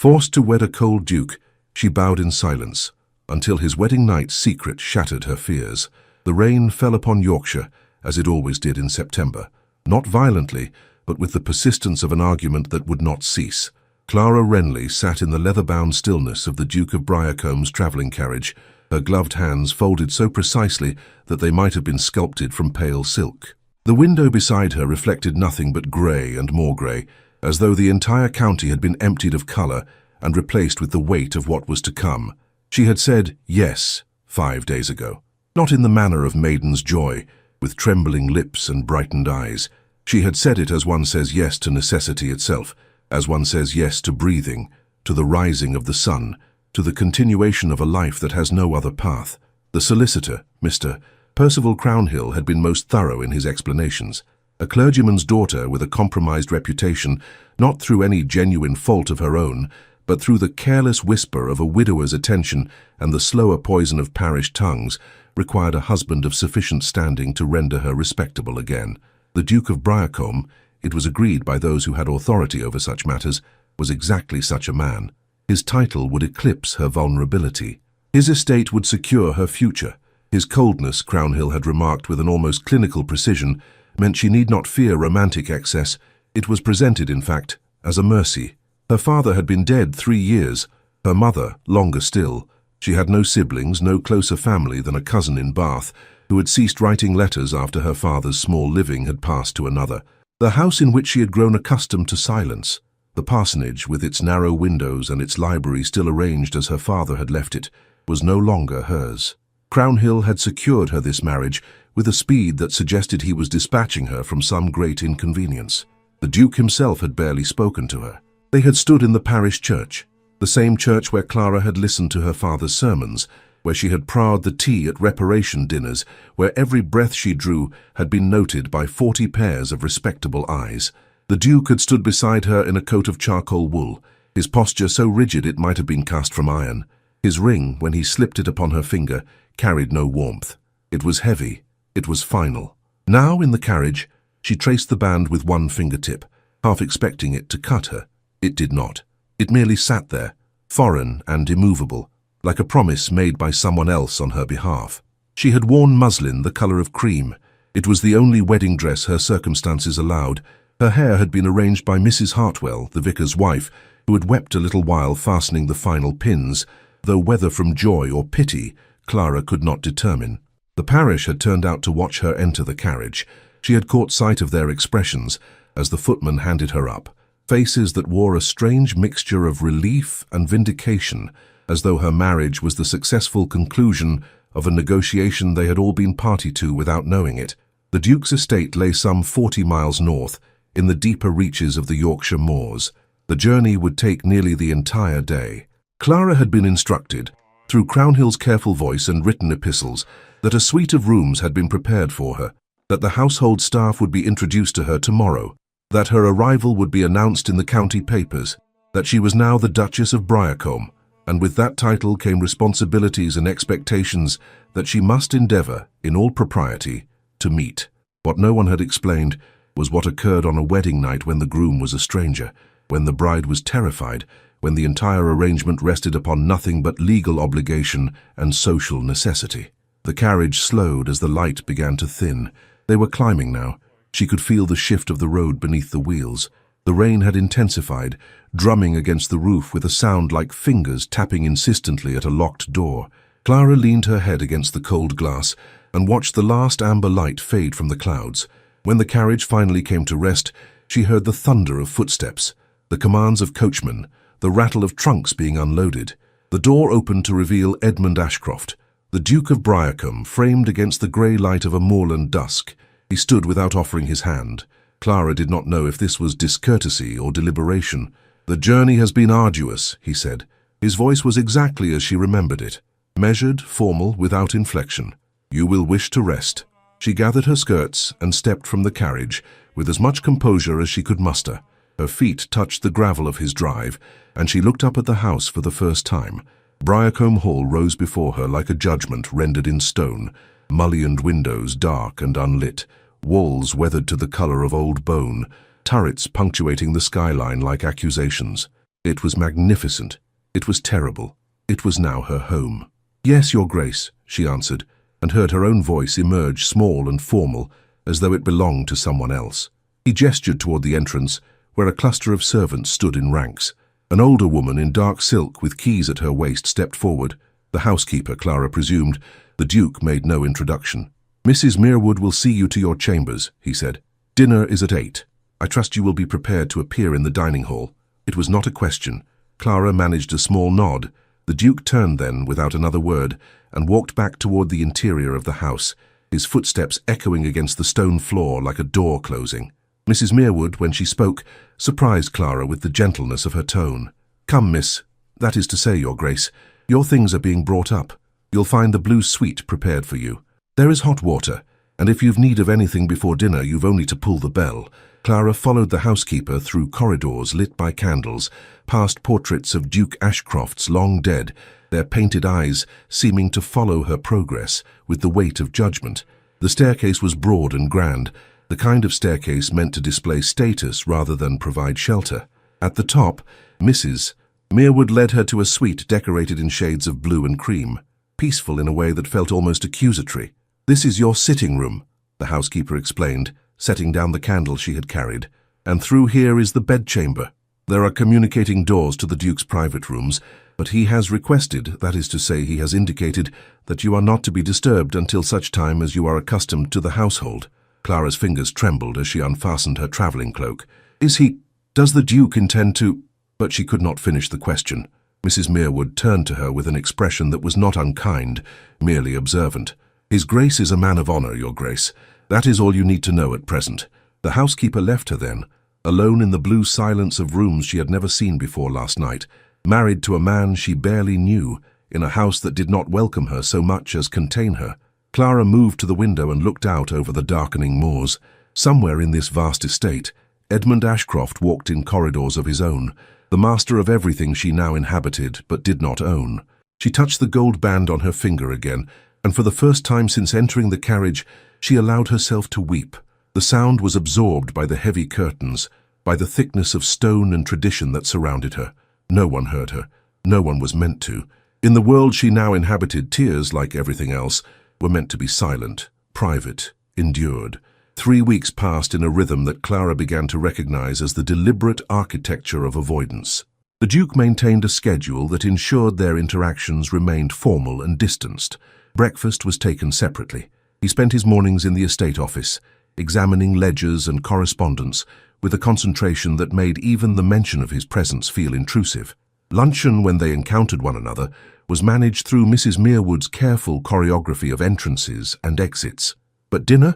Forced to wed a cold duke, she bowed in silence, until his wedding night's secret shattered her fears. The rain fell upon Yorkshire, as it always did in September, not violently, but with the persistence of an argument that would not cease. Clara Renly sat in the leather-bound stillness of the Duke of Briarcombe's travelling carriage, her gloved hands folded so precisely that they might have been sculpted from pale silk. The window beside her reflected nothing but grey and more grey, as though the entire county had been emptied of colour and replaced with the weight of what was to come. She had said yes 5 days ago, not in the manner of maiden's joy, with trembling lips and brightened eyes. She had said it as one says yes to necessity itself, as one says yes to breathing, to the rising of the sun, to the continuation of a life that has no other path. The solicitor, Mr. Percival Crownhill, had been most thorough in his explanations. A clergyman's daughter with a compromised reputation, not through any genuine fault of her own, but through the careless whisper of a widower's attention and the slower poison of parish tongues, required a husband of sufficient standing to render her respectable again. The Duke of Briarcombe, it was agreed by those who had authority over such matters, was exactly such a man. His title would eclipse her vulnerability. His estate would secure her future. His coldness, Crownhill had remarked with an almost clinical precision, meant she need not fear romantic excess. It was presented, in fact, as a mercy. Her father had been dead 3 years, her mother longer still. She had no siblings, no closer family than a cousin in Bath, who had ceased writing letters after her father's small living had passed to another. The house in which she had grown accustomed to silence, the parsonage with its narrow windows and its library still arranged as her father had left it, was no longer hers. Crownhill had secured her this marriage with a speed that suggested he was dispatching her from some great inconvenience. The Duke himself had barely spoken to her. They had stood in the parish church, the same church where Clara had listened to her father's sermons, where she had prowled the tea at reparation dinners, where every breath she drew had been noted by 40 pairs of respectable eyes. The Duke had stood beside her in a coat of charcoal wool, his posture so rigid it might have been cast from iron. His ring, when he slipped it upon her finger, carried no warmth. It was heavy. It was final. Now, in the carriage, she traced the band with one fingertip, half expecting it to cut her. It did not. It merely sat there, foreign and immovable, like a promise made by someone else on her behalf. She had worn muslin the colour of cream. It was the only wedding dress her circumstances allowed. Her hair had been arranged by Mrs. Hartwell, the vicar's wife, who had wept a little while fastening the final pins, though whether from joy or pity, Clara could not determine. The parish had turned out to watch her enter the carriage. She had caught sight of their expressions as the footman handed her up, faces that wore a strange mixture of relief and vindication, as though her marriage was the successful conclusion of a negotiation they had all been party to without knowing it. The Duke's estate lay some 40 miles north, in the deeper reaches of the Yorkshire moors. The journey would take nearly the entire day. Clara had been instructed, through Crownhill's careful voice and written epistles, that a suite of rooms had been prepared for her, that the household staff would be introduced to her tomorrow, that her arrival would be announced in the county papers, that she was now the Duchess of Briarcombe, and with that title came responsibilities and expectations that she must endeavour, in all propriety, to meet. What no one had explained was what occurred on a wedding night when the groom was a stranger, when the bride was terrified, when the entire arrangement rested upon nothing but legal obligation and social necessity. The carriage slowed as the light began to thin. They were climbing now. She could feel the shift of the road beneath the wheels. The rain had intensified, drumming against the roof with a sound like fingers tapping insistently at a locked door. Clara leaned her head against the cold glass and watched the last amber light fade from the clouds. When the carriage finally came to rest, she heard the thunder of footsteps, the commands of coachmen, the rattle of trunks being unloaded. The door opened to reveal Edmund Ashcroft, the Duke of Briarcombe, framed against the grey light of a moorland dusk. He stood without offering his hand. Clara did not know if this was discourtesy or deliberation. "The journey has been arduous," he said. His voice was exactly as she remembered it, measured, formal, without inflection. "You will wish to rest." She gathered her skirts and stepped from the carriage with as much composure as she could muster. Her feet touched the gravel of his drive, and she looked up at the house for the first time. Briarcombe Hall rose before her like a judgment rendered in stone, mullioned windows dark and unlit, walls weathered to the colour of old bone, turrets punctuating the skyline like accusations. It was magnificent. It was terrible. It was now her home. "Yes, Your Grace," she answered, and heard her own voice emerge small and formal, as though it belonged to someone else. He gestured toward the entrance, where a cluster of servants stood in ranks. An older woman in dark silk with keys at her waist stepped forward. The housekeeper, Clara presumed. The Duke made no introduction. "Mrs. Merewood will see you to your chambers," he said. "Dinner is at 8. I trust you will be prepared to appear in the dining hall." It was not a question. Clara managed a small nod. The Duke turned then, without another word, and walked back toward the interior of the house, his footsteps echoing against the stone floor like a door closing. Mrs. Merewood, when she spoke, surprised Clara with the gentleness of her tone. "Come, miss, that is to say, Your Grace, your things are being brought up. You'll find the blue suite prepared for you. There is hot water, and if you've need of anything before dinner, you've only to pull the bell." Clara followed the housekeeper through corridors lit by candles, past portraits of Duke Ashcroft's long dead, their painted eyes seeming to follow her progress with the weight of judgment. The staircase was broad and grand, the kind of staircase meant to display status rather than provide shelter. At the top, Mrs. Merewood led her to a suite decorated in shades of blue and cream, peaceful in a way that felt almost accusatory. "This is your sitting room," the housekeeper explained, setting down the candle she had carried. "And through here is the bedchamber. There are communicating doors to the Duke's private rooms, but he has requested, that is to say, he has indicated, that you are not to be disturbed until such time as you are accustomed to the household." Clara's fingers trembled as she unfastened her travelling cloak. Does the Duke intend to—" But she could not finish the question. Mrs. Merewood turned to her with an expression that was not unkind, merely observant. "His Grace is a man of honour, Your Grace. That is all you need to know at present." The housekeeper left her then, alone in the blue silence of rooms she had never seen before last night, married to a man she barely knew, in a house that did not welcome her so much as contain her. Clara moved to the window and looked out over the darkening moors. Somewhere in this vast estate, Edmund Ashcroft walked in corridors of his own, the master of everything she now inhabited but did not own. She touched the gold band on her finger again, and for the first time since entering the carriage, she allowed herself to weep. The sound was absorbed by the heavy curtains, by the thickness of stone and tradition that surrounded her. No one heard her. No one was meant to. In the world she now inhabited, tears, like everything else, were meant to be silent, private, endured. 3 weeks passed in a rhythm that Clara began to recognize as the deliberate architecture of avoidance. The Duke maintained a schedule that ensured their interactions remained formal and distanced. Breakfast was taken separately. He spent his mornings in the estate office, examining ledgers and correspondence, with a concentration that made even the mention of his presence feel intrusive. Luncheon, when they encountered one another, was managed through Mrs. Merewood's careful choreography of entrances and exits. But dinner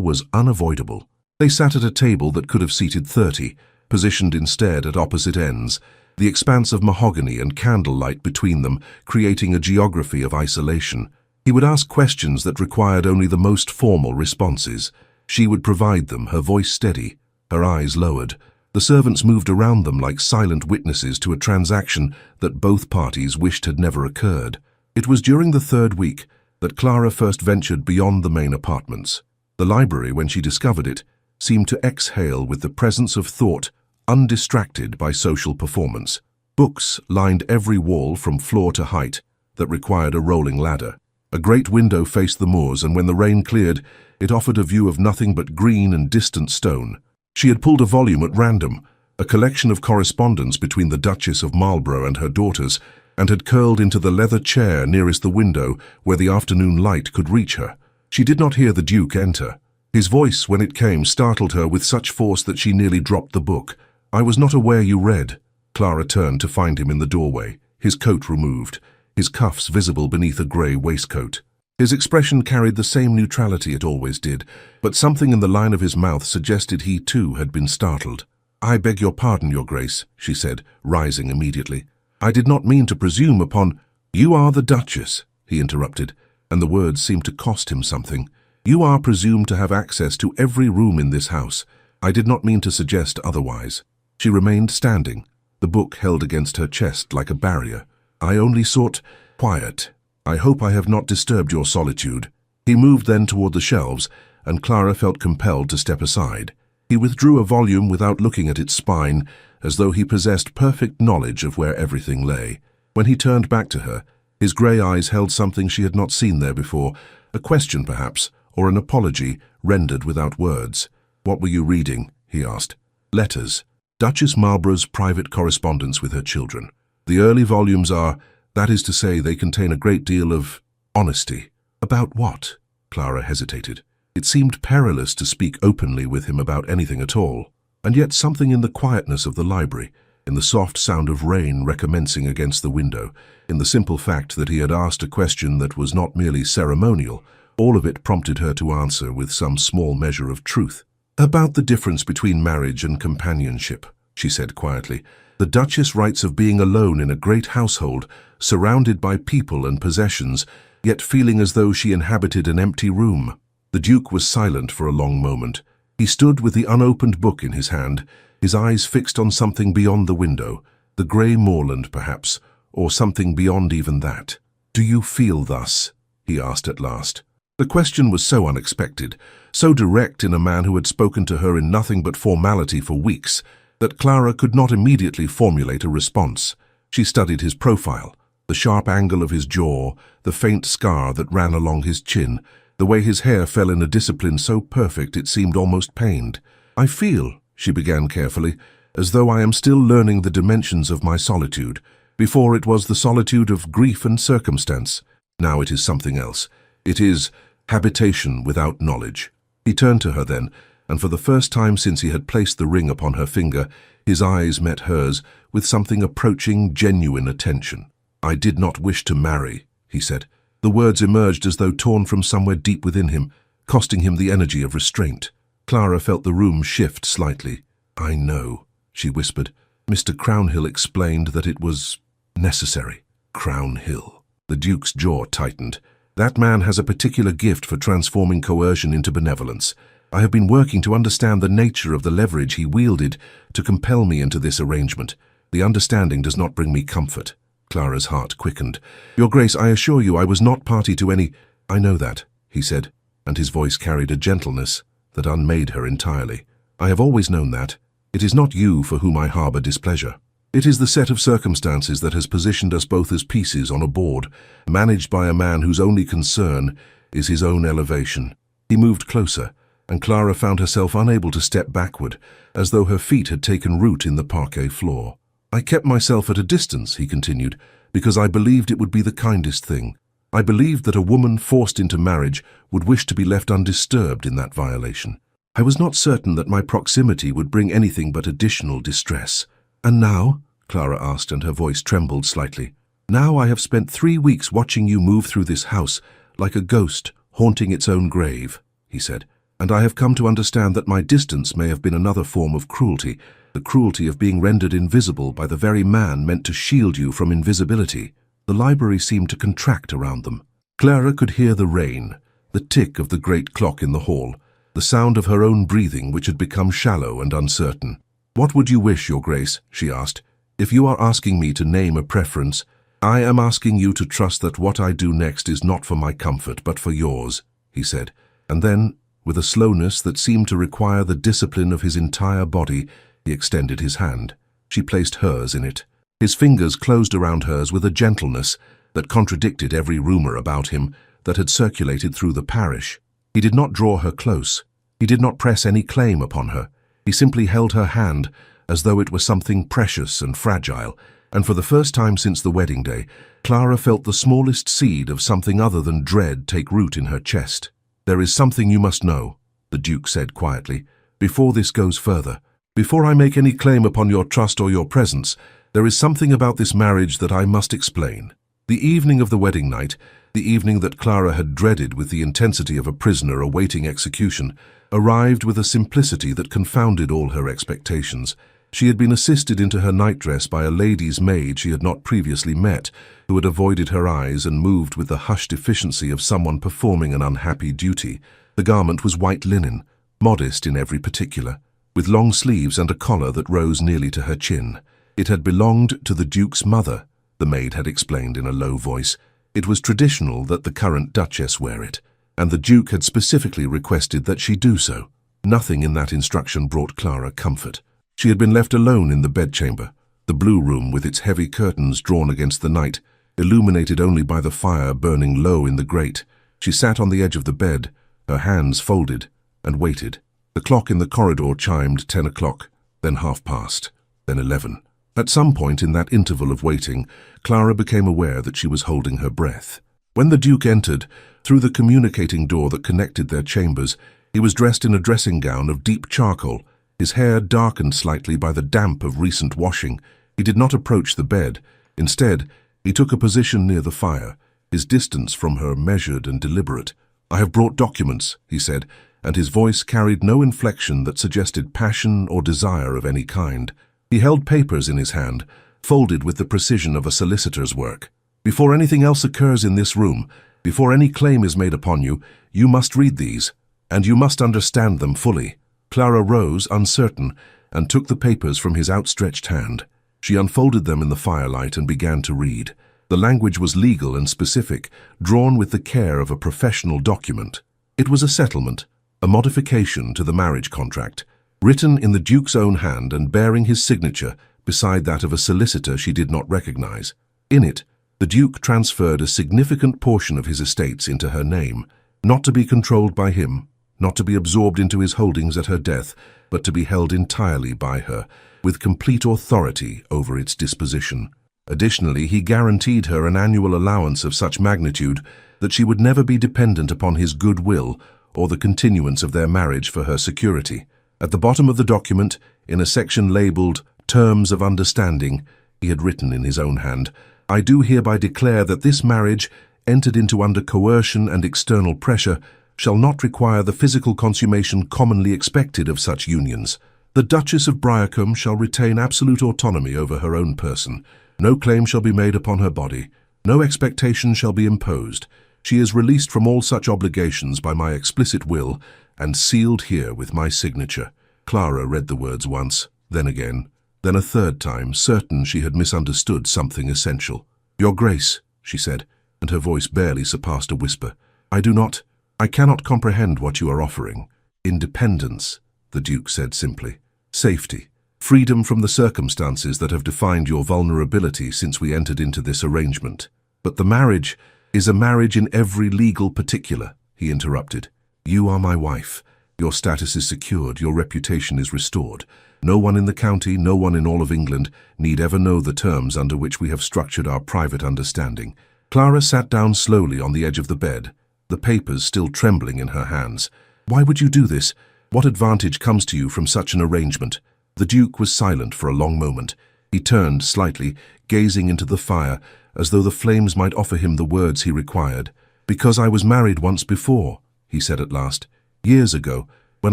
was unavoidable. They sat at a table that could have seated 30, positioned instead at opposite ends, the expanse of mahogany and candlelight between them creating a geography of isolation. He would ask questions that required only the most formal responses. She would provide them, her voice steady, her eyes lowered. The servants moved around them like silent witnesses to a transaction that both parties wished had never occurred. It was during the 3rd week that Clara first ventured beyond the main apartments. The library, when she discovered it, seemed to exhale with the presence of thought, undistracted by social performance. Books lined every wall from floor to height that required a rolling ladder. A great window faced the moors, and when the rain cleared, it offered a view of nothing but green and distant stone. She had pulled a volume at random, a collection of correspondence between the Duchess of Marlborough and her daughters, and had curled into the leather chair nearest the window where the afternoon light could reach her. She did not hear the Duke enter. His voice, when it came, startled her with such force that she nearly dropped the book. "I was not aware you read." Clara turned to find him in the doorway, his coat removed, his cuffs visible beneath a grey waistcoat. His expression carried the same neutrality it always did, but something in the line of his mouth suggested he too had been startled. "I beg your pardon, Your Grace," she said, rising immediately. "I did not mean to presume upon—" "You are the Duchess," he interrupted, and the words seemed to cost him something. "You are presumed to have access to every room in this house. I did not mean to suggest otherwise." She remained standing, the book held against her chest like a barrier. "I only sought quiet. I hope I have not disturbed your solitude." He moved then toward the shelves, and Clara felt compelled to step aside. He withdrew a volume without looking at its spine, as though he possessed perfect knowledge of where everything lay. When he turned back to her, his grey eyes held something she had not seen there before, a question perhaps, or an apology rendered without words. "What were you reading?" he asked. "Letters. Duchess Marlborough's private correspondence with her children. The early volumes are, that is to say, they contain a great deal of honesty." "About what?" Clara hesitated. It seemed perilous to speak openly with him about anything at all, and yet something in the quietness of the library, in the soft sound of rain recommencing against the window, in the simple fact that he had asked a question that was not merely ceremonial, all of it prompted her to answer with some small measure of truth. "About the difference between marriage and companionship," she said quietly. "The Duchess writes of being alone in a great household, surrounded by people and possessions, yet feeling as though she inhabited an empty room." The Duke was silent for a long moment. He stood with the unopened book in his hand, his eyes fixed on something beyond the window, the grey moorland perhaps, or something beyond even that. "Do you feel thus?" he asked at last. The question was so unexpected, so direct in a man who had spoken to her in nothing but formality for weeks, that Clara could not immediately formulate a response. She studied his profile, the sharp angle of his jaw, the faint scar that ran along his chin, the way his hair fell in a discipline so perfect it seemed almost pained. "I feel," she began carefully, "as though I am still learning the dimensions of my solitude. Before it was the solitude of grief and circumstance. Now it is something else. It is habitation without knowledge." He turned to her then, and for the first time since he had placed the ring upon her finger, his eyes met hers with something approaching genuine attention. "I did not wish to marry," he said. The words emerged as though torn from somewhere deep within him, costing him the energy of restraint. Clara felt the room shift slightly. "I know," she whispered. "Mr. Crownhill explained that it was necessary." Crownhill. The Duke's jaw tightened. "That man has a particular gift for transforming coercion into benevolence. I have been working to understand the nature of the leverage he wielded to compel me into this arrangement. The understanding does not bring me comfort." Clara's heart quickened. "Your Grace, I assure you I was not party to any—" "I know that," he said, and his voice carried a gentleness that unmade her entirely. "I have always known that. It is not you for whom I harbour displeasure. It is the set of circumstances that has positioned us both as pieces on a board, managed by a man whose only concern is his own elevation." He moved closer, and Clara found herself unable to step backward, as though her feet had taken root in the parquet floor. "I kept myself at a distance," he continued, "because I believed it would be the kindest thing. I believed that a woman forced into marriage would wish to be left undisturbed in that violation. I was not certain that my proximity would bring anything but additional distress." "And now?" Clara asked, and her voice trembled slightly. "Now I have spent 3 weeks watching you move through this house, like a ghost haunting its own grave," he said, "and I have come to understand that my distance may have been another form of cruelty, the cruelty of being rendered invisible by the very man meant to shield you from invisibility." The library seemed to contract around them. Clara could hear the rain, the tick of the great clock in the hall, the sound of her own breathing which had become shallow and uncertain. "What would you wish, Your Grace?" she asked. "If you are asking me to name a preference, I am asking you to trust that what I do next is not for my comfort but for yours," he said. And then, with a slowness that seemed to require the discipline of his entire body, he extended his hand. She placed hers in it. His fingers closed around hers with a gentleness that contradicted every rumor about him that had circulated through the parish. He did not draw her close. He did not press any claim upon her. He simply held her hand as though it were something precious and fragile, and for the first time since the wedding day, Clara felt the smallest seed of something other than dread take root in her chest. "There is something you must know," the Duke said quietly, "before this goes further. Before I make any claim upon your trust or your presence, there is something about this marriage that I must explain." The evening of the wedding night, the evening that Clara had dreaded with the intensity of a prisoner awaiting execution, arrived with a simplicity that confounded all her expectations. She had been assisted into her nightdress by a lady's maid she had not previously met, who had avoided her eyes and moved with the hushed efficiency of someone performing an unhappy duty. The garment was white linen, modest in every particular, with long sleeves and a collar that rose nearly to her chin. It had belonged to the Duke's mother, the maid had explained in a low voice. It was traditional that the current Duchess wear it, and the Duke had specifically requested that she do so. Nothing in that instruction brought Clara comfort. She had been left alone in the bedchamber, the blue room with its heavy curtains drawn against the night, illuminated only by the fire burning low in the grate. She sat on the edge of the bed, her hands folded, and waited. The clock in the corridor chimed 10 o'clock, then 1:30, then 11. At some point in that interval of waiting, Clara became aware that she was holding her breath. When the Duke entered, through the communicating door that connected their chambers, he was dressed in a dressing gown of deep charcoal, his hair darkened slightly by the damp of recent washing. He did not approach the bed. Instead, he took a position near the fire, his distance from her measured and deliberate. "I have brought documents," he said, and his voice carried no inflection that suggested passion or desire of any kind. He held papers in his hand, folded with the precision of a solicitor's work. "Before anything else occurs in this room, before any claim is made upon you, you must read these, and you must understand them fully." Clara rose, uncertain, and took the papers from his outstretched hand. She unfolded them in the firelight and began to read. The language was legal and specific, drawn with the care of a professional document. It was a settlement, a modification to the marriage contract, written in the Duke's own hand and bearing his signature beside that of a solicitor she did not recognize. In it, the Duke transferred a significant portion of his estates into her name, not to be controlled by him, not to be absorbed into his holdings at her death, but to be held entirely by her, with complete authority over its disposition. Additionally, he guaranteed her an annual allowance of such magnitude that she would never be dependent upon his good will or the continuance of their marriage for her security. At the bottom of the document, in a section labeled Terms of Understanding, he had written in his own hand, "I do hereby declare that this marriage, entered into under coercion and external pressure, shall not require the physical consummation commonly expected of such unions. The Duchess of Briarcombe shall retain absolute autonomy over her own person. No claim shall be made upon her body. No expectation shall be imposed. She is released from all such obligations by my explicit will, and sealed here with my signature." Clara read the words once, then again, then a third time, certain she had misunderstood something essential. "Your Grace," she said, and her voice barely surpassed a whisper, I cannot comprehend what you are offering." "Independence," the Duke said simply. "Safety. Freedom from the circumstances that have defined your vulnerability since we entered into this arrangement." "But the marriage is a marriage in every legal particular," he interrupted. "You are my wife. Your status is secured, your reputation is restored. No one in the county, no one in all of England, need ever know the terms under which we have structured our private understanding." Clara sat down slowly on the edge of the bed, the papers still trembling in her hands. "Why would you do this? What advantage comes to you from such an arrangement?" The Duke was silent for a long moment. He turned slightly, gazing into the fire, as though the flames might offer him the words he required. "Because I was married once before," he said at last. "Years ago, when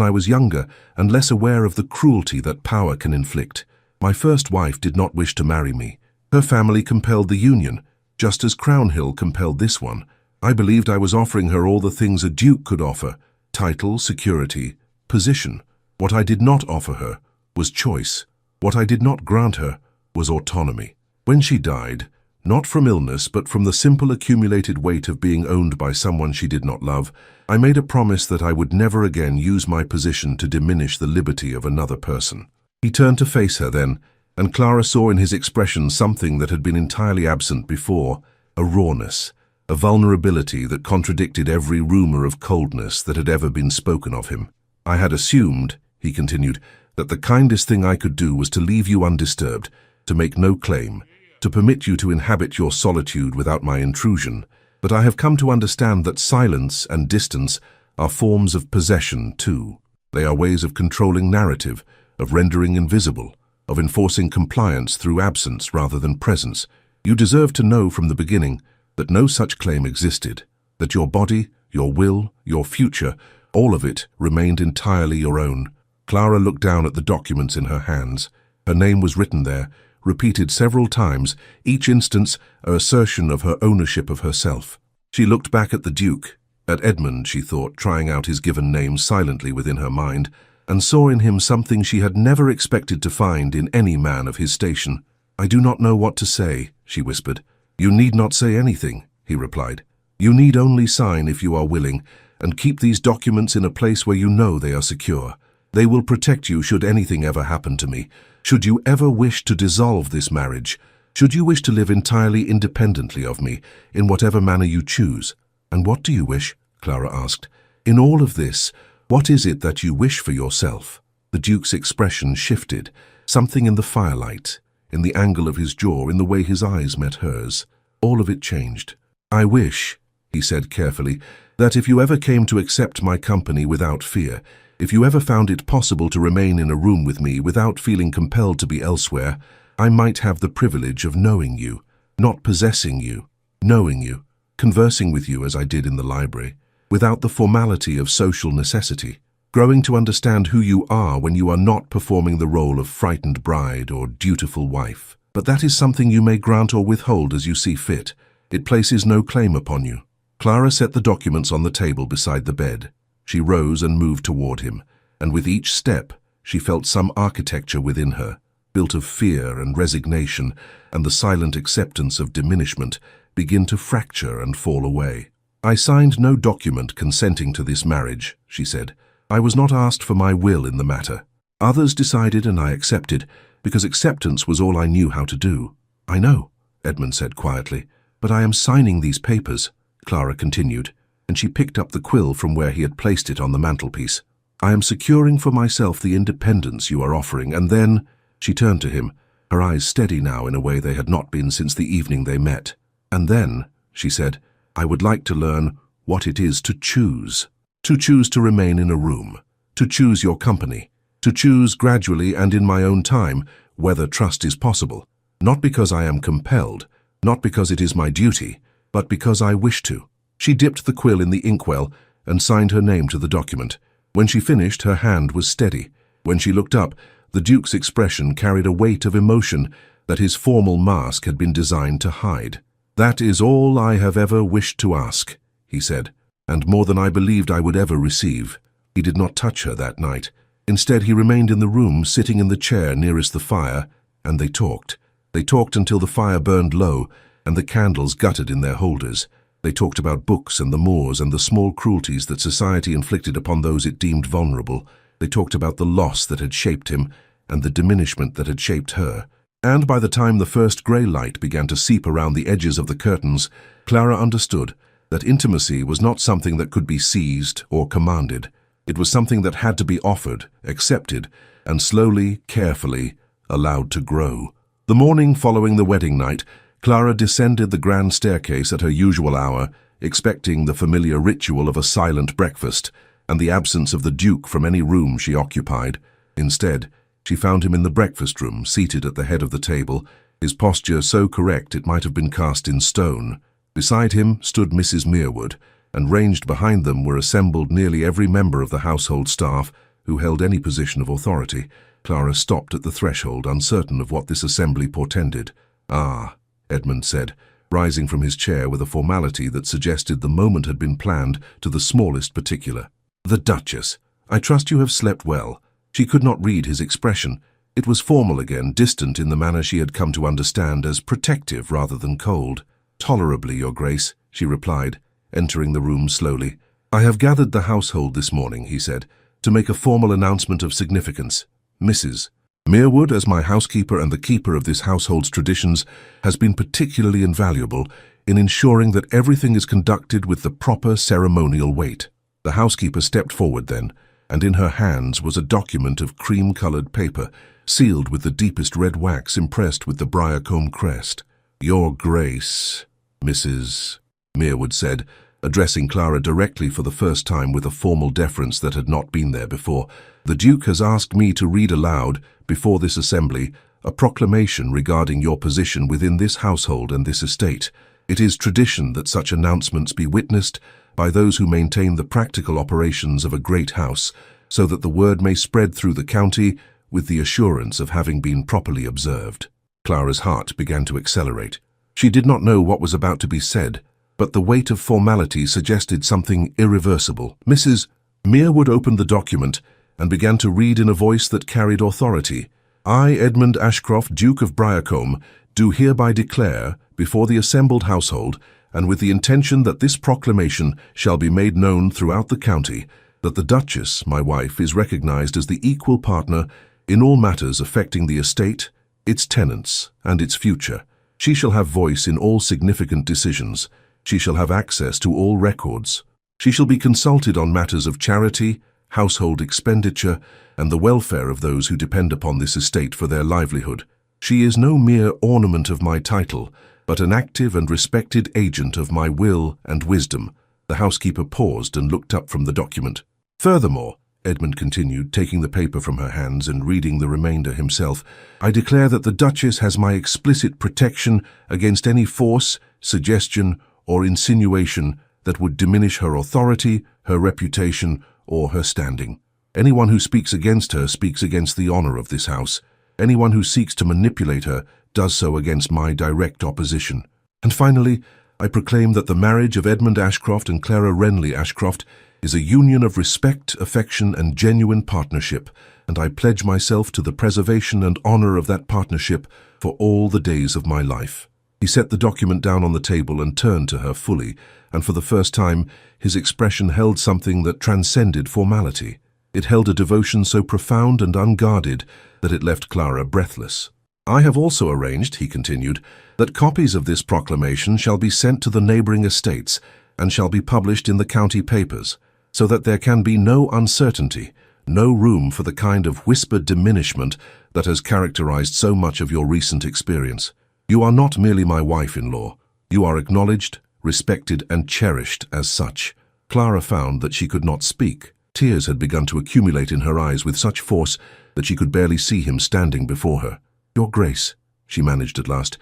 I was younger and less aware of the cruelty that power can inflict. My first wife did not wish to marry me. Her family compelled the union, just as Crownhill compelled this one. I believed I was offering her all the things a duke could offer: title, security, position. What I did not offer her was choice. What I did not grant her was autonomy. When she died, not from illness but from the simple accumulated weight of being owned by someone she did not love, I made a promise that I would never again use my position to diminish the liberty of another person." He turned to face her then, and Clara saw in his expression something that had been entirely absent before: a rawness, a vulnerability that contradicted every rumor of coldness that had ever been spoken of him. "I had assumed," he continued, "that the kindest thing I could do was to leave you undisturbed, to make no claim, to permit you to inhabit your solitude without my intrusion. But I have come to understand that silence and distance are forms of possession too. They are ways of controlling narrative, of rendering invisible, of enforcing compliance through absence rather than presence. You deserve to know from the beginning that no such claim existed, that your body, your will, your future, all of it remained entirely your own." Clara looked down at the documents in her hands. Her name was written there, repeated several times, each instance an assertion of her ownership of herself. She looked back at the Duke, at Edmund, she thought, trying out his given name silently within her mind, and saw in him something she had never expected to find in any man of his station. "I do not know what to say," she whispered. "You need not say anything," he replied. "You need only sign if you are willing, and keep these documents in a place where you know they are secure. They will protect you should anything ever happen to me. Should you ever wish to dissolve this marriage, should you wish to live entirely independently of me, in whatever manner you choose. And what do you wish? Clara asked. In all of this, what is it that you wish for yourself? The Duke's expression shifted, something in the firelight, in the angle of his jaw, in the way his eyes met hers. All of it changed. I wish, he said carefully, that if you ever came to accept my company without fear, if you ever found it possible to remain in a room with me without feeling compelled to be elsewhere, I might have the privilege of knowing you, not possessing you, knowing you, conversing with you as I did in the library, without the formality of social necessity, growing to understand who you are when you are not performing the role of frightened bride or dutiful wife. But that is something you may grant or withhold as you see fit. It places no claim upon you. Clara set the documents on the table beside the bed. She rose and moved toward him, and with each step she felt some architecture within her, built of fear and resignation and the silent acceptance of diminishment, begin to fracture and fall away. I signed no document consenting to this marriage, she said. I was not asked for my will in the matter. Others decided and I accepted, because acceptance was all I knew how to do. I know, Edmund said quietly, but I am signing these papers, Clara continued, and she picked up the quill from where he had placed it on the mantelpiece. I am securing for myself the independence you are offering, and then, she turned to him, her eyes steady now in a way they had not been since the evening they met. And then, she said, I would like to learn what it is to choose. To choose to remain in a room, to choose your company, to choose gradually and in my own time whether trust is possible, not because I am compelled, not because it is my duty, but because I wish to. She dipped the quill in the inkwell and signed her name to the document. When she finished, her hand was steady. When she looked up, the Duke's expression carried a weight of emotion that his formal mask had been designed to hide. That is all I have ever wished to ask, he said, and more than I believed I would ever receive. He did not touch her that night. Instead, he remained in the room, sitting in the chair nearest the fire, and they talked. They talked until the fire burned low and the candles guttered in their holders. They talked about books and the moors and the small cruelties that society inflicted upon those it deemed vulnerable. They talked about the loss that had shaped him and the diminishment that had shaped her. And by the time the first grey light began to seep around the edges of the curtains, Clara understood that intimacy was not something that could be seized or commanded. It was something that had to be offered, accepted, and slowly, carefully, allowed to grow. The morning following the wedding night, Clara descended the grand staircase at her usual hour, expecting the familiar ritual of a silent breakfast and the absence of the Duke from any room she occupied. Instead, she found him in the breakfast room, seated at the head of the table, his posture so correct it might have been cast in stone. Beside him stood Mrs. Meerwood, and ranged behind them were assembled nearly every member of the household staff who held any position of authority. Clara stopped at the threshold, uncertain of what this assembly portended. Ah, Edmund said, rising from his chair with a formality that suggested the moment had been planned to the smallest particular. The Duchess. I trust you have slept well. She could not read his expression. It was formal again, distant in the manner she had come to understand as protective rather than cold. Tolerably, Your Grace, she replied, entering the room slowly. I have gathered the household this morning, he said, to make a formal announcement of significance. Mrs. Meerwood, as my housekeeper and the keeper of this household's traditions, has been particularly invaluable in ensuring that everything is conducted with the proper ceremonial weight. The housekeeper stepped forward then, and in her hands was a document of cream-colored paper, sealed with the deepest red wax impressed with the briar-comb crest. Your Grace, Mrs. Meerwood said, addressing Clara directly for the first time with a formal deference that had not been there before. The Duke has asked me to read aloud, before this assembly, a proclamation regarding your position within this household and this estate. It is tradition that such announcements be witnessed by those who maintain the practical operations of a great house, so that the word may spread through the county with the assurance of having been properly observed. Clara's heart began to accelerate. She did not know what was about to be said, but the weight of formality suggested something irreversible. Mrs. Meerwood opened the document and began to read in a voice that carried authority. I, Edmund Ashcroft, Duke of Briarcombe, do hereby declare, before the assembled household, and with the intention that this proclamation shall be made known throughout the county, that the Duchess, my wife, is recognized as the equal partner in all matters affecting the estate, its tenants, and its future. She shall have voice in all significant decisions. She shall have access to all records. She shall be consulted on matters of charity, household expenditure, and the welfare of those who depend upon this estate for their livelihood. She is no mere ornament of my title, but an active and respected agent of my will and wisdom. The housekeeper paused and looked up from the document. Furthermore, Edmund continued, taking the paper from her hands and reading the remainder himself, I declare that the Duchess has my explicit protection against any force, suggestion, or insinuation that would diminish her authority, her reputation, or her standing. Anyone who speaks against her speaks against the honor of this house. Anyone who seeks to manipulate her does so against my direct opposition. And finally, I proclaim that the marriage of Edmund Ashcroft and Clara Renly Ashcroft is a union of respect, affection, and genuine partnership, and I pledge myself to the preservation and honor of that partnership for all the days of my life. He set the document down on the table and turned to her fully, and for the first time his expression held something that transcended formality. It held a devotion so profound and unguarded that it left Clara breathless. I have also arranged, he continued, that copies of this proclamation shall be sent to the neighboring estates and shall be published in the county papers, so that there can be no uncertainty, no room for the kind of whispered diminishment that has characterized so much of your recent experience. You are not merely my wife-in-law. You are acknowledged, respected, and cherished as such. Clara found that she could not speak. Tears had begun to accumulate in her eyes with such force that she could barely see him standing before her. Your Grace, she managed at last,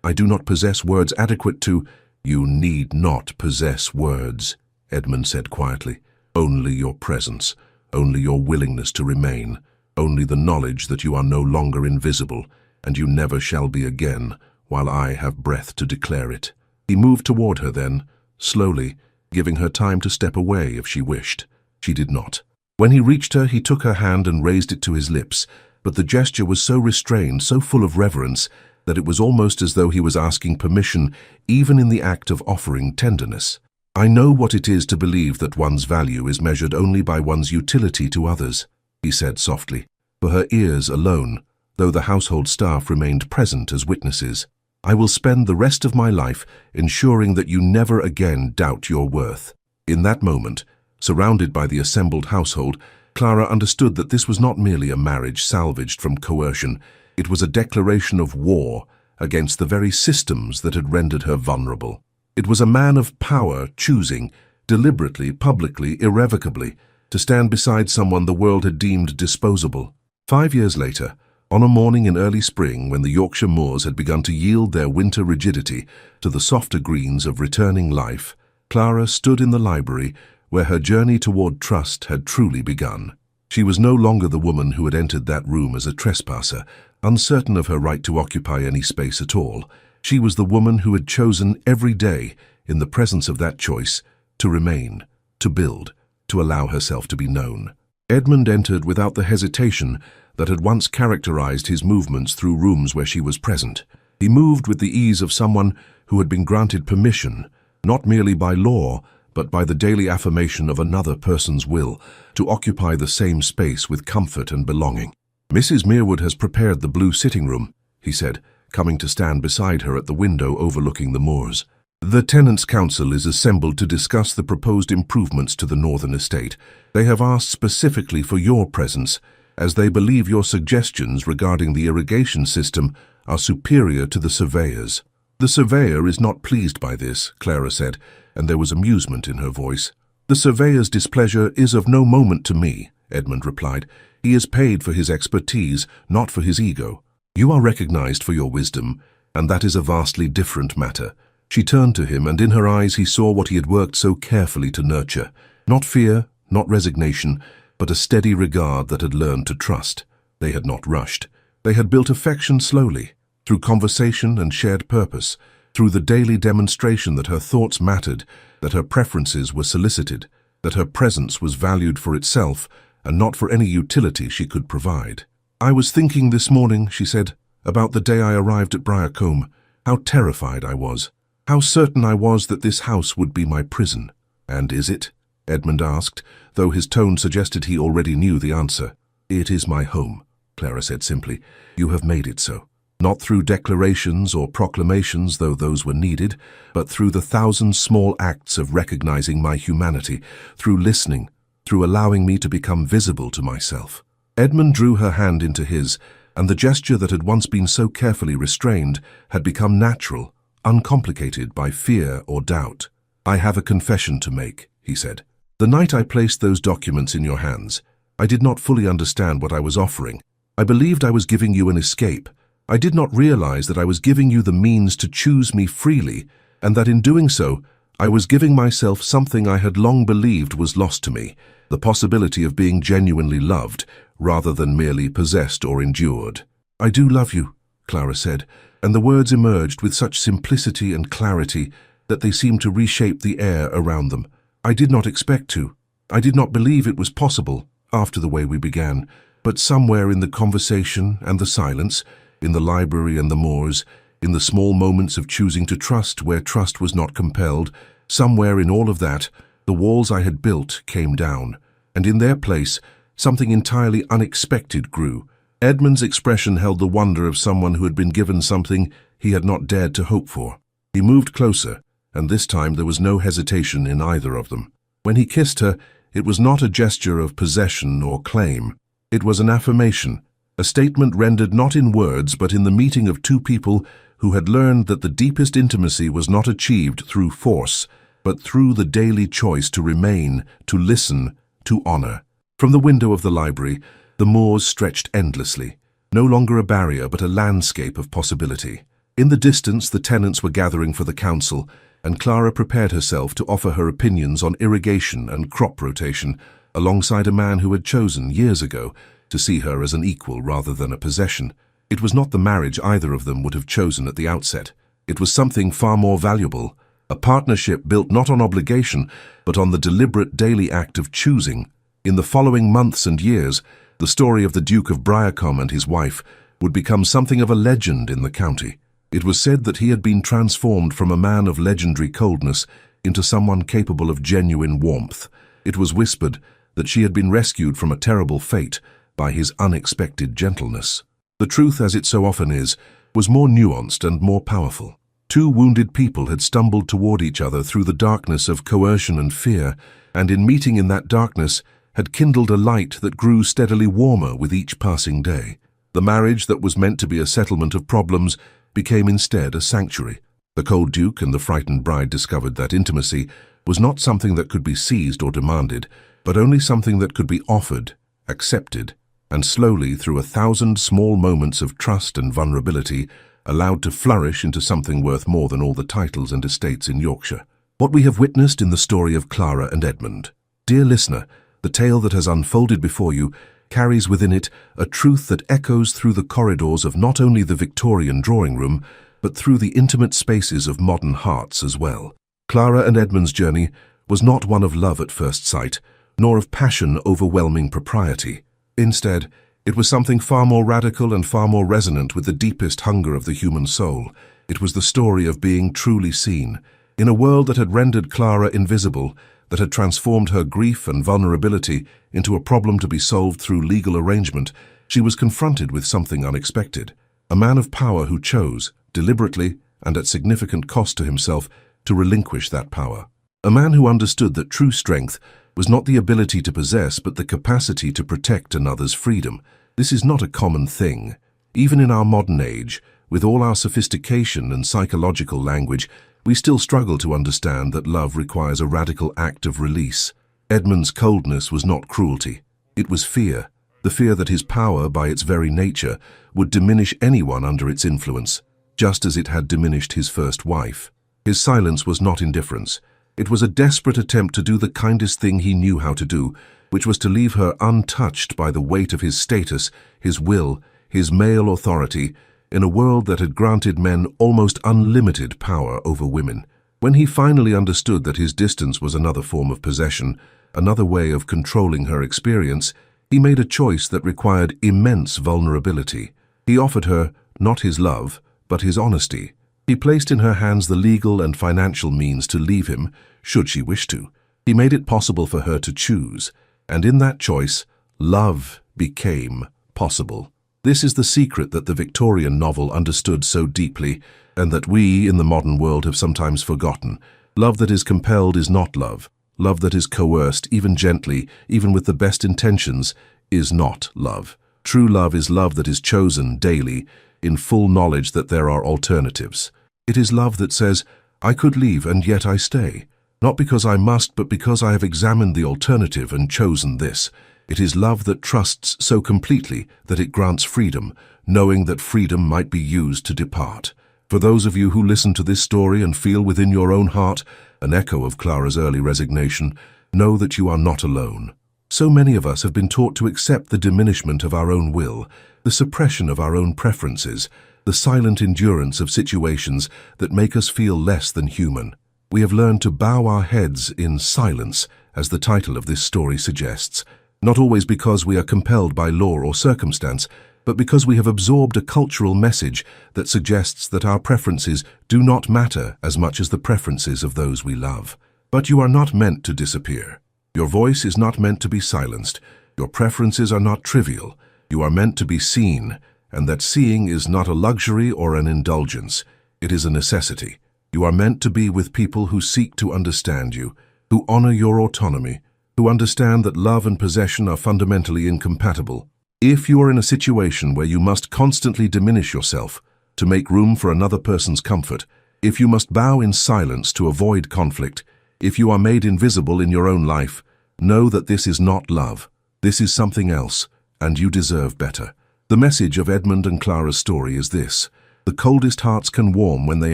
I do not possess words adequate to— You need not possess words, Edmund said quietly. Only your presence, only your willingness to remain, only the knowledge that you are no longer invisible, and you never shall be again, while I have breath to declare it. He moved toward her then, slowly, giving her time to step away if she wished. She did not. When he reached her, he took her hand and raised it to his lips, but the gesture was so restrained, so full of reverence, that it was almost as though he was asking permission, even in the act of offering tenderness. I know what it is to believe that one's value is measured only by one's utility to others, he said softly. For her ears alone, though the household staff remained present as witnesses, I will spend the rest of my life ensuring that you never again doubt your worth. In that moment, surrounded by the assembled household, Clara understood that this was not merely a marriage salvaged from coercion. It was a declaration of war against the very systems that had rendered her vulnerable. It was a man of power choosing, deliberately, publicly, irrevocably, to stand beside someone the world had deemed disposable. 5 years later, on a morning in early spring when the Yorkshire moors had begun to yield their winter rigidity to the softer greens of returning life, Clara stood in the library where her journey toward trust had truly begun. She was no longer the woman who had entered that room as a trespasser, uncertain of her right to occupy any space at all. She was the woman who had chosen every day, in the presence of that choice, to remain, to build, to allow herself to be known. Edmund entered without the hesitation that had once characterized his movements through rooms where she was present. He moved with the ease of someone who had been granted permission, not merely by law, but by the daily affirmation of another person's will, to occupy the same space with comfort and belonging. Mrs. Merewood has prepared the blue sitting room, he said, coming to stand beside her at the window overlooking the moors. The Tenants' Council is assembled to discuss the proposed improvements to the northern estate. They have asked specifically for your presence, as they believe your suggestions regarding the irrigation system are superior to the surveyor's. The surveyor is not pleased by this, Clara said, and there was amusement in her voice. The surveyor's displeasure is of no moment to me, Edmund replied. He is paid for his expertise, not for his ego. You are recognized for your wisdom, and that is a vastly different matter. She turned to him, and in her eyes he saw what he had worked so carefully to nurture. Not fear, not resignation, but a steady regard that had learned to trust. They had not rushed. They had built affection slowly, through conversation and shared purpose, through the daily demonstration that her thoughts mattered, that her preferences were solicited, that her presence was valued for itself and not for any utility she could provide. I was thinking this morning, she said, about the day I arrived at Briarcombe, how terrified I was, how certain I was that this house would be my prison. And is it? Edmund asked, though his tone suggested he already knew the answer. "It is my home," Clara said simply. "You have made it so. Not through declarations or proclamations, though those were needed, but through the thousand small acts of recognizing my humanity, through listening, through allowing me to become visible to myself." Edmund drew her hand into his, and the gesture that had once been so carefully restrained had become natural, uncomplicated by fear or doubt. "I have a confession to make," he said. "The night I placed those documents in your hands, I did not fully understand what I was offering. I believed I was giving you an escape. I did not realize that I was giving you the means to choose me freely, and that in doing so, I was giving myself something I had long believed was lost to me, the possibility of being genuinely loved, rather than merely possessed or endured." "I do love you," Clara said, and the words emerged with such simplicity and clarity that they seemed to reshape the air around them. "I did not expect to. I did not believe it was possible, after the way we began, but somewhere in the conversation and the silence, in the library and the moors, in the small moments of choosing to trust where trust was not compelled, somewhere in all of that, the walls I had built came down, and in their place, something entirely unexpected grew." Edmund's expression held the wonder of someone who had been given something he had not dared to hope for. He moved closer, and this time there was no hesitation in either of them. When he kissed her, it was not a gesture of possession or claim. It was an affirmation, a statement rendered not in words but in the meeting of two people who had learned that the deepest intimacy was not achieved through force, but through the daily choice to remain, to listen, to honor. From the window of the library, the moors stretched endlessly, no longer a barrier but a landscape of possibility. In the distance, the tenants were gathering for the council, and Clara prepared herself to offer her opinions on irrigation and crop rotation, alongside a man who had chosen, years ago, to see her as an equal rather than a possession. It was not the marriage either of them would have chosen at the outset. It was something far more valuable, a partnership built not on obligation, but on the deliberate daily act of choosing. In the following months and years, the story of the Duke of Briarcombe and his wife would become something of a legend in the county. It was said that he had been transformed from a man of legendary coldness into someone capable of genuine warmth. It was whispered that she had been rescued from a terrible fate by his unexpected gentleness. The truth, as it so often is, was more nuanced and more powerful. Two wounded people had stumbled toward each other through the darkness of coercion and fear, and in meeting in that darkness had kindled a light that grew steadily warmer with each passing day. The marriage that was meant to be a settlement of problems became instead a sanctuary. The cold duke and the frightened bride discovered that intimacy was not something that could be seized or demanded, but only something that could be offered, accepted, and slowly, through 1,000 small moments of trust and vulnerability, allowed to flourish into something worth more than all the titles and estates in Yorkshire. What we have witnessed in the story of Clara and Edmund. Dear listener, the tale that has unfolded before you carries within it a truth that echoes through the corridors of not only the Victorian drawing room, but through the intimate spaces of modern hearts as well. Clara and Edmund's journey was not one of love at first sight, nor of passion overwhelming propriety. Instead, it was something far more radical and far more resonant with the deepest hunger of the human soul. It was the story of being truly seen. In a world that had rendered Clara invisible, that had transformed her grief and vulnerability into a problem to be solved through legal arrangement, she was confronted with something unexpected. A man of power who chose, deliberately and at significant cost to himself, to relinquish that power. A man who understood that true strength was not the ability to possess, but the capacity to protect another's freedom. This is not a common thing. Even in our modern age, with all our sophistication and psychological language, we still struggle to understand that love requires a radical act of release. Edmund's coldness was not cruelty. It was fear, the fear that his power, by its very nature, would diminish anyone under its influence, just as it had diminished his first wife. His silence was not indifference. It was a desperate attempt to do the kindest thing he knew how to do, which was to leave her untouched by the weight of his status, his will, his male authority, in a world that had granted men almost unlimited power over women. When he finally understood that his distance was another form of possession, another way of controlling her experience, he made a choice that required immense vulnerability. He offered her not his love, but his honesty. He placed in her hands the legal and financial means to leave him, should she wish to. He made it possible for her to choose, and in that choice, love became possible. This is the secret that the Victorian novel understood so deeply, and that we, in the modern world, have sometimes forgotten. Love that is compelled is not love. Love that is coerced, even gently, even with the best intentions, is not love. True love is love that is chosen daily, in full knowledge that there are alternatives. It is love that says, I could leave and yet I stay. Not because I must, but because I have examined the alternative and chosen this. It is love that trusts so completely that it grants freedom, knowing that freedom might be used to depart. For those of you who listen to this story and feel within your own heart an echo of Clara's early resignation, know that you are not alone. So many of us have been taught to accept the diminishment of our own will, the suppression of our own preferences, the silent endurance of situations that make us feel less than human. We have learned to bow our heads in silence, as the title of this story suggests, not always because we are compelled by law or circumstance, but because we have absorbed a cultural message that suggests that our preferences do not matter as much as the preferences of those we love. But you are not meant to disappear. Your voice is not meant to be silenced. Your preferences are not trivial. You are meant to be seen, and that seeing is not a luxury or an indulgence. It is a necessity. You are meant to be with people who seek to understand you, who honor your autonomy, who understand that love and possession are fundamentally incompatible. If you are in a situation where you must constantly diminish yourself to make room for another person's comfort, if you must bow in silence to avoid conflict, if you are made invisible in your own life, know that this is not love. This is something else, and you deserve better. The message of Edmund and Clara's story is this: the coldest hearts can warm when they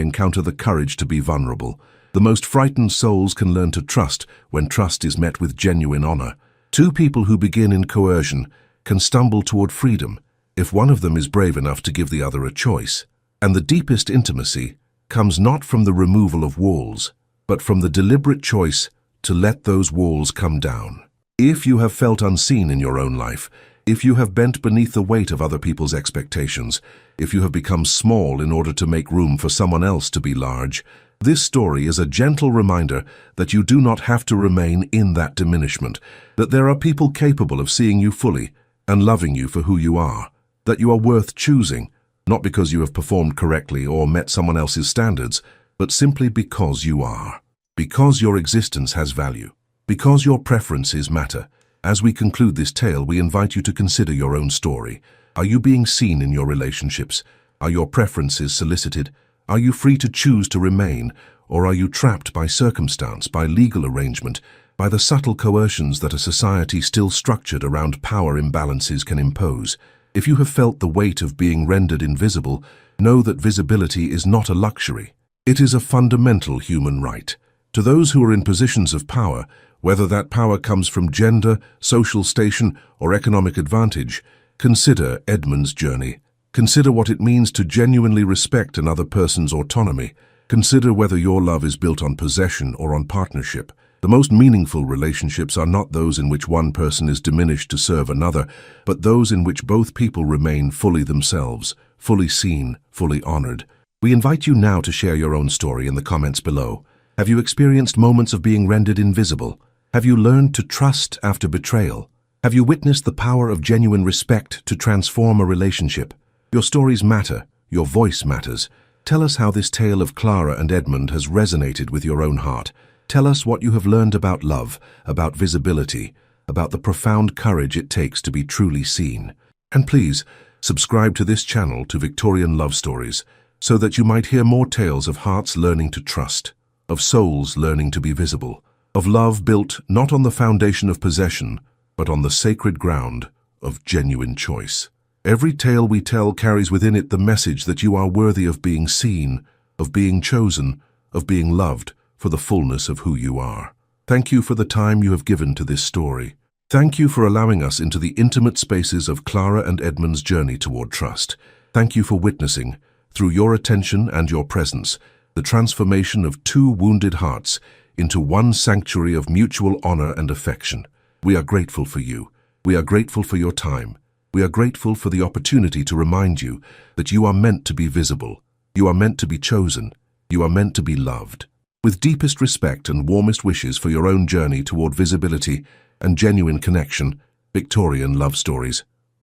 encounter the courage to be vulnerable. The most frightened souls can learn to trust when trust is met with genuine honor. Two people who begin in coercion can stumble toward freedom if one of them is brave enough to give the other a choice. And the deepest intimacy comes not from the removal of walls, but from the deliberate choice to let those walls come down. If you have felt unseen in your own life, if you have bent beneath the weight of other people's expectations, if you have become small in order to make room for someone else to be large, this story is a gentle reminder that you do not have to remain in that diminishment, that there are people capable of seeing you fully and loving you for who you are, that you are worth choosing, not because you have performed correctly or met someone else's standards, but simply because you are, because your existence has value, because your preferences matter. As we conclude this tale, we invite you to consider your own story. Are you being seen in your relationships? Are your preferences solicited? Are you free to choose to remain, or are you trapped by circumstance, by legal arrangement, by the subtle coercions that a society still structured around power imbalances can impose? If you have felt the weight of being rendered invisible, know that visibility is not a luxury. It is a fundamental human right. To those who are in positions of power, whether that power comes from gender, social station, or economic advantage, consider Edmund's journey. Consider what it means to genuinely respect another person's autonomy. Consider whether your love is built on possession or on partnership. The most meaningful relationships are not those in which one person is diminished to serve another, but those in which both people remain fully themselves, fully seen, fully honored. We invite you now to share your own story in the comments below. Have you experienced moments of being rendered invisible? Have you learned to trust after betrayal? Have you witnessed the power of genuine respect to transform a relationship? Your stories matter. Your voice matters. Tell us how this tale of Clara and Edmund has resonated with your own heart. Tell us what you have learned about love, about visibility, about the profound courage it takes to be truly seen. And please, subscribe to this channel, to Victorian Love Stories, so that you might hear more tales of hearts learning to trust, of souls learning to be visible, of love built not on the foundation of possession, but on the sacred ground of genuine choice. Every tale we tell carries within it the message that you are worthy of being seen, of being chosen, of being loved for the fullness of who you are. Thank you for the time you have given to this story. Thank you for allowing us into the intimate spaces of Clara and Edmund's journey toward trust. Thank you for witnessing, through your attention and your presence, the transformation of two wounded hearts into one sanctuary of mutual honor and affection. We are grateful for you. We are grateful for your time. We are grateful for the opportunity to remind you that you are meant to be visible. You are meant to be chosen. You are meant to be loved. With deepest respect and warmest wishes for your own journey toward visibility and genuine connection, Victorian Love Stories.